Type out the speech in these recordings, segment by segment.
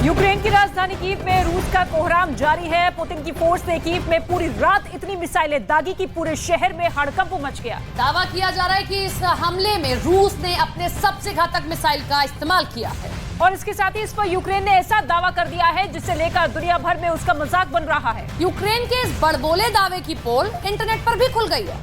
Ukraine की राजधानी Kyiv में रूस का कोहराम जारी है। पुतिन की फोर्स ने कीव में पूरी रात इतनी मिसाइलें दागी कि पूरे शहर में हड़कंप मच गया। दावा किया जा रहा है कि इस हमले में रूस ने अपने सबसे घातक मिसाइल का इस्तेमाल किया है। और इसके साथ ही इस पर यूक्रेन ने ऐसा दावा कर दिया है जिसे लेकर दुनिया भर में उसका मजाक बन रहा है। यूक्रेन के इस बड़बोले दावे की पोल इंटरनेट पर भी खुल गई है।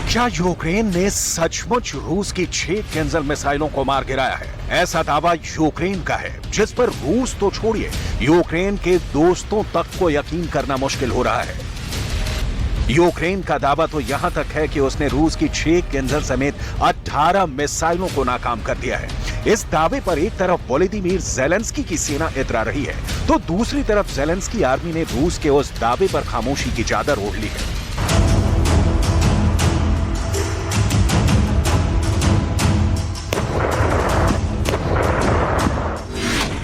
क्या यूक्रेन ने सचमुच रूस की 6 केन्जल मिसाइलों को मार गिराया है? ऐसा दावा यूक्रेन का है, जिस पर रूस तो छोड़िए, यूक्रेन के दोस्तों तक को यकीन करना मुश्किल हो रहा है। यूक्रेन का दावा तो यहां तक है कि उसने रूस की 6 केन्जल समेत 18 मिसाइलों को नाकाम कर दिया है। इस दावे पर एक तरफ वोलोदिमीर ज़ेलेंस्की की सेना इतरा रही है, तो दूसरी तरफ ज़ेलेंस्की आर्मी ने रूस के उस दावे पर खामोशी की चादर ओढ़ ली है।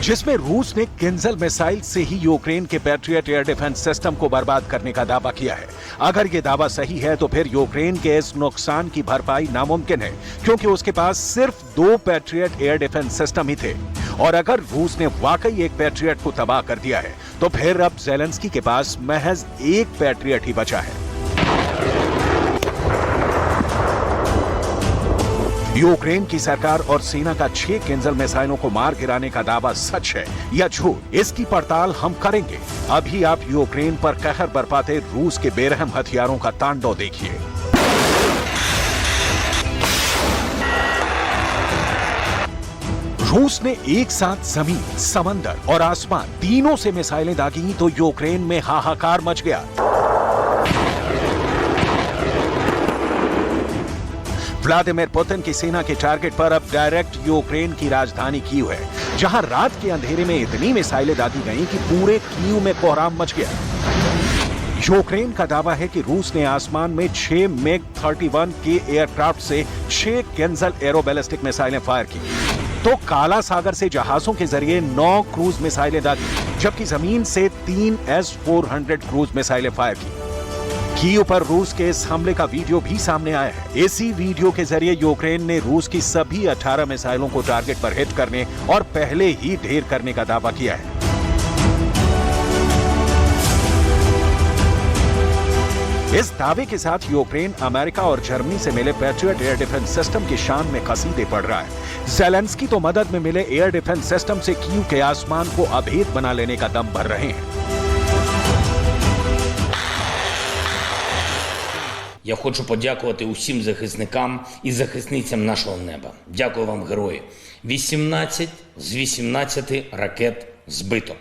जिसमें रूस ने केन्जल मिसाइल से ही यूक्रेन के पैट्रियट एयर डिफेंस सिस्टम को बर्बाद करने का दावा किया है। अगर यह दावा सही है तो फिर यूक्रेन के इस नुकसान की भरपाई नामुमकिन है, क्योंकि उसके पास सिर्फ 2 पैट्रियट एयर डिफेंस सिस्टम ही थे। और अगर रूस ने वाकई एक पैट्रियट को तबाह कर दिया है तो फिर अब ज़ेलेंस्की के पास महज एक पैट्रियट ही बचा है। यूक्रेन की सरकार और सेना का 6 केन्जल मिसाइलों को मार गिराने का दावा सच है या झूठ, इसकी पड़ताल हम करेंगे। अभी आप यूक्रेन पर कहर बरपाते रूस के बेरहम हथियारों का तांडव देखिए। रूस ने एक साथ जमीन, समंदर और आसमान तीनों से मिसाइलें दागी तो यूक्रेन में हाहाकार मच गया। व्लादिमीर पुतिन की सेना के टारगेट पर अब डायरेक्ट यूक्रेन की राजधानी कीव है, जहां रात के अंधेरे में इतनी मिसाइलें दागी गईं कि पूरे कीव में कोहराम मच गया। यूक्रेन का दावा है कि रूस ने आसमान में 6 MiG-31 के एयरक्राफ्ट से 6 केन्जल एरो बैलिस्टिक मिसाइलें फायर की, तो काला सागर से जहाजों के जरिए 9 क्रूज मिसाइलें दागी, जबकि जमीन से 3 S-400 क्रूज मिसाइलें फायर की। कीव पर रूस के इस हमले का वीडियो भी सामने आया है। इसी वीडियो के जरिए यूक्रेन ने रूस की सभी 18 मिसाइलों को टारगेट पर हिट करने और पहले ही ढेर करने का दावा किया है। इस दावे के साथ यूक्रेन अमेरिका और जर्मनी से मिले पैट्रियट एयर डिफेंस सिस्टम की शान में कसीदे पड़ रहा है। ज़ेलेंस्की तो मदद में मिले एयर डिफेंस सिस्टम से कीव के आसमान को अभेद बना लेने का दम भर रहे हैं। Я хочу подякувати усім захисникам і захисницям нашого неба. Дякую вам, герої. 18 з 18 ракет збито.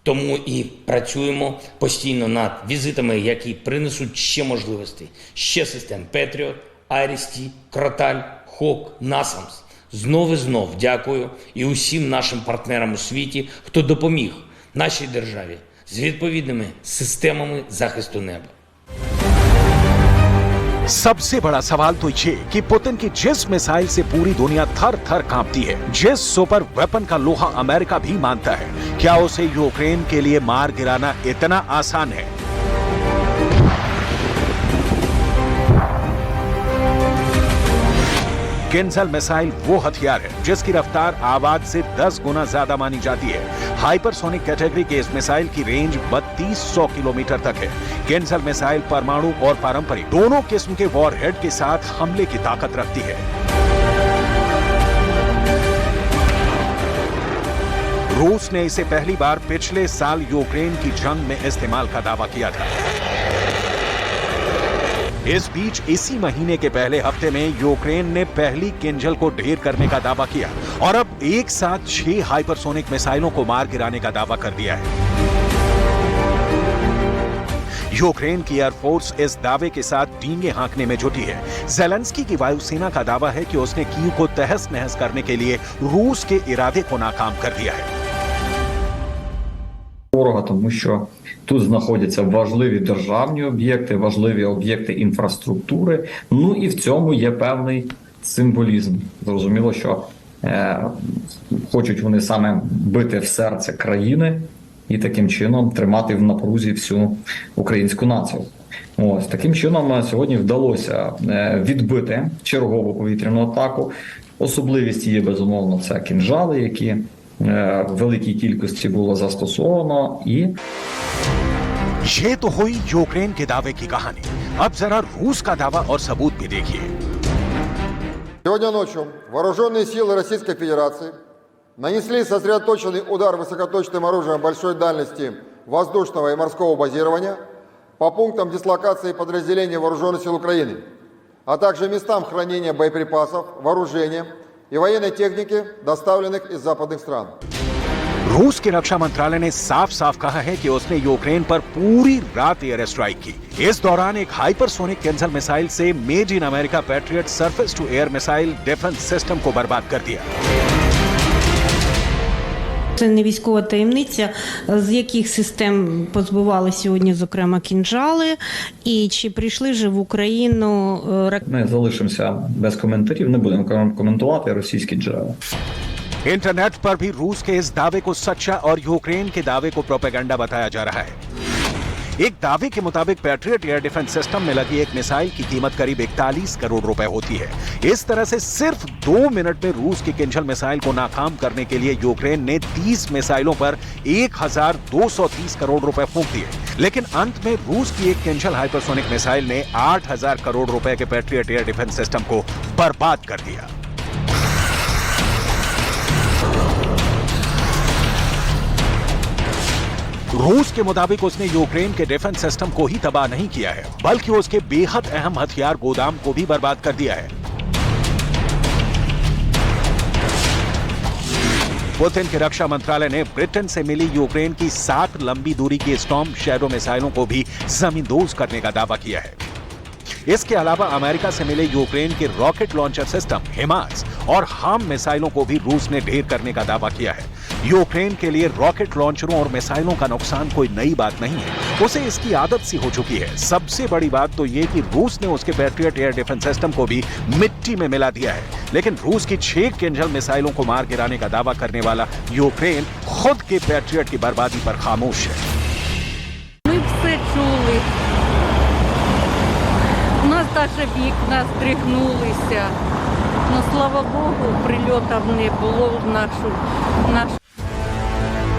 Тому і працюємо постійно над візитами, які принесуть ще можливостей. Ще систем Петріот, Айріс-Ті, Кроталь, Хок, Насамс. Знов і знов дякую і усім нашим партнерам у світі, хто допоміг нашій державі з відповідними системами захисту неба. सबसे बड़ा सवाल तो ये कि पुतिन की जिस मिसाइल से पूरी दुनिया थर थर कांपती है, जिस सुपर वेपन का लोहा अमेरिका भी मानता है, क्या उसे यूक्रेन के लिए मार गिराना इतना आसान है? केन्जल मिसाइल वो हथियार है जिसकी रफ्तार आवाज से 10 गुना ज्यादा मानी जाती है। हाइपरसोनिक कैटेगरी के इस मिसाइल की रेंज 3200 किलोमीटर तक है। केन्जल मिसाइल परमाणु और पारंपरिक दोनों किस्म के वॉरहेड के साथ हमले की ताकत रखती है। रूस ने इसे पहली बार पिछले साल यूक्रेन की जंग में इस्तेमाल का दावा किया था। इस बीच इसी महीने के पहले हफ्ते में यूक्रेन ने पहली केन्जल को ढेर करने का दावा किया और अब एक साथ 6 हाइपरसोनिक मिसाइलों को मार गिराने का दावा कर दिया है। यूक्रेन की एयरफोर्स इस दावे के साथ डींगे हाँकने में जुटी है। ज़ेलेंस्की की वायुसेना का दावा है कि उसने कीव को तहस नहस करने के लिए रूस के इरादे को नाकाम कर दिया है। Ворога, тому що тут знаходяться важливі державні об'єкти, важливі об'єкти інфраструктури. Ну і в цьому є певний символізм. Зрозуміло, що хочуть вони саме бити в серце країни і таким чином тримати в напрузі всю українську націю. Ось таким чином сьогодні вдалося відбити чергову повітряну атаку. Особливість є, безумовно, це кінжали, які в великій кількості було застосовано. І ये तो हुई यूक्रेन के दावे की कहानी। अब जरा रूस का दावा और सबूत भी देखिए। Сегодня ночью вооруженные силы Российской Федерации нанесли сосредоточенный удар высокоточным оружием большой дальности воздушного и морского базирования по пунктам дислокации подразделений Вооруженных сил Украины, а также местам хранения боеприпасов, вооружения и военной техники, доставленных из западных стран. रूस के रक्षा मंत्रालय ने साफ साफ कहा है कि उसने यूक्रेन पर पूरी रात एयर स्ट्राइक की। इस दौरान एक हाइपरसोनिक केन्सल मिसाइल से made in America Patriot surface to air missile defence system को बर्बाद कर दिया। Це не військова таємниця, з яких систем позбивали сьогодні, зокрема, кінжали, і чи прийшли вже в Україну ракети? ми залишимося без коментарів, не будемо коментувати російські джерела. इंटरनेट पर भी रूस के इस दावे को सच्चा और यूक्रेन के दावे को प्रोपेगेंडा बताया जा रहा है। एक दावे के मुताबिक पैट्रियट एयर डिफेंस सिस्टम में लगी एक मिसाइल की कीमत करीब 41 करोड़ रुपए होती है। इस तरह से सिर्फ 2 मिनट में रूस की किंजल मिसाइल को नाकाम करने के लिए यूक्रेन ने 30 मिसाइलों पर 1230 करोड़ रुपए फूंक दिए। लेकिन अंत में रूस की एक किंजल हाइपरसोनिक मिसाइल ने 8000 करोड़ रुपए के पैट्रियट एयर डिफेंस सिस्टम को बर्बाद कर दिया। रूस के मुताबिक उसने यूक्रेन के डिफेंस सिस्टम को ही तबाह नहीं किया है, बल्कि उसके बेहद अहम हथियार गोदाम को भी बर्बाद कर दिया है। पुतिन के रक्षा मंत्रालय ने ब्रिटेन से मिली यूक्रेन की 7 लंबी दूरी की स्टॉर्म शैडो मिसाइलों को भी जमींदोज करने का दावा किया है। इसके अलावा अमेरिका से मिले यूक्रेन के रॉकेट लॉन्चर सिस्टम हिमास और हार्म मिसाइलों को भी रूस ने ढेर करने का दावा किया है। यूक्रेन के लिए रॉकेट लॉन्चरों और मिसाइलों का नुकसान कोई नई बात नहीं है, उसे इसकी आदत सी हो चुकी है। सबसे बड़ी बात तो ये कि रूस ने उसके पैट्रियट एयर डिफेंस सिस्टम को भी मिट्टी में मिला दिया है। लेकिन रूस की 6 किंजल मिसाइलों को मार गिराने का दावा करने वाला यूक्रेन खुद के पैट्रियट की बर्बादी पर खामोश है। Ми все чули. У нас навіть вікна здригнулися. Ну, слава Богу, прильотів не було в нашу.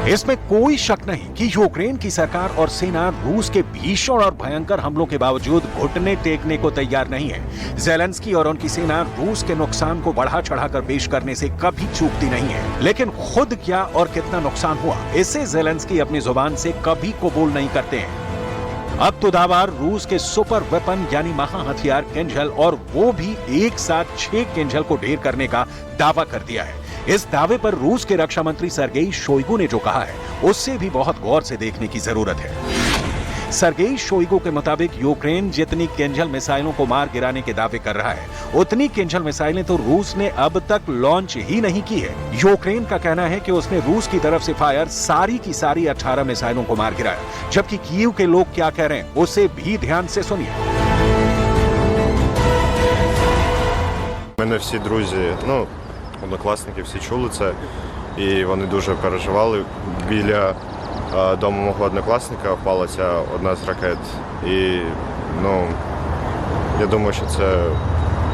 इसमें कोई शक नहीं कि यूक्रेन की सरकार और सेना रूस के भीषण और भयंकर हमलों के बावजूद घुटने टेकने को तैयार नहीं है। ज़ेलेंस्की और उनकी सेना रूस के नुकसान को बढ़ा चढ़ाकर पेश करने से कभी चूकती नहीं है, लेकिन खुद क्या और कितना नुकसान हुआ, इसे ज़ेलेंस्की अपनी जुबान से कभी कबूल नहीं करते हैं। अब तो दावा रूस के सुपर वेपन यानी महा हथियार किंजल, और वो भी एक साथ 6 किंजल को ढेर करने का दावा कर दिया है। इस दावे पर रूस के रक्षा मंत्री सर्गेई शोइगु ने जो कहा है, उससे भी बहुत गौर से देखने की जरूरत है। सर्गेई शोइगु के मुताबिक यूक्रेन जितनी किंजल मिसाइलों को मार गिराने के दावे कर रहा है, उतनी किंजल मिसाइलें तो रूस ने अब तक लॉन्च ही नहीं की है। यूक्रेन का कहना है कि उसने रूस की तरफ से फायर सारी की सारी 18 मिसाइलों को मार गिराया, जबकि कीव के लोग क्या कह रहे हैं उसे भी ध्यान से सुनिए। Мене всі друзі, однокласники, всі чули це, і вони дуже переживали. Біля дому мого однокласника впала ця одна з ракет. І, я думаю, що це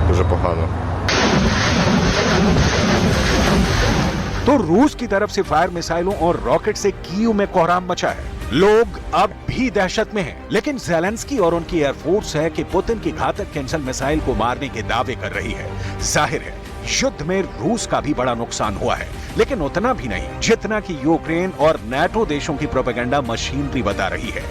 дуже погано. तो रूस की तरफ से फायर मिसाइलों और रॉकेट से कीव में कोहराम मचा है। लोग अब भी दहशत में हैं, लेकिन ज़ेलेंस्की और उनकी एयरफोर्स है कि पुतिन की घातक किंजल मिसाइल को मारने के दावे कर रही है। जाहिर है युद्ध में रूस का भी बड़ा नुकसान हुआ है, लेकिन उतना भी नहीं जितना कि यूक्रेन और नाटो देशों की प्रोपेगेंडा मशीनरी बता रही है।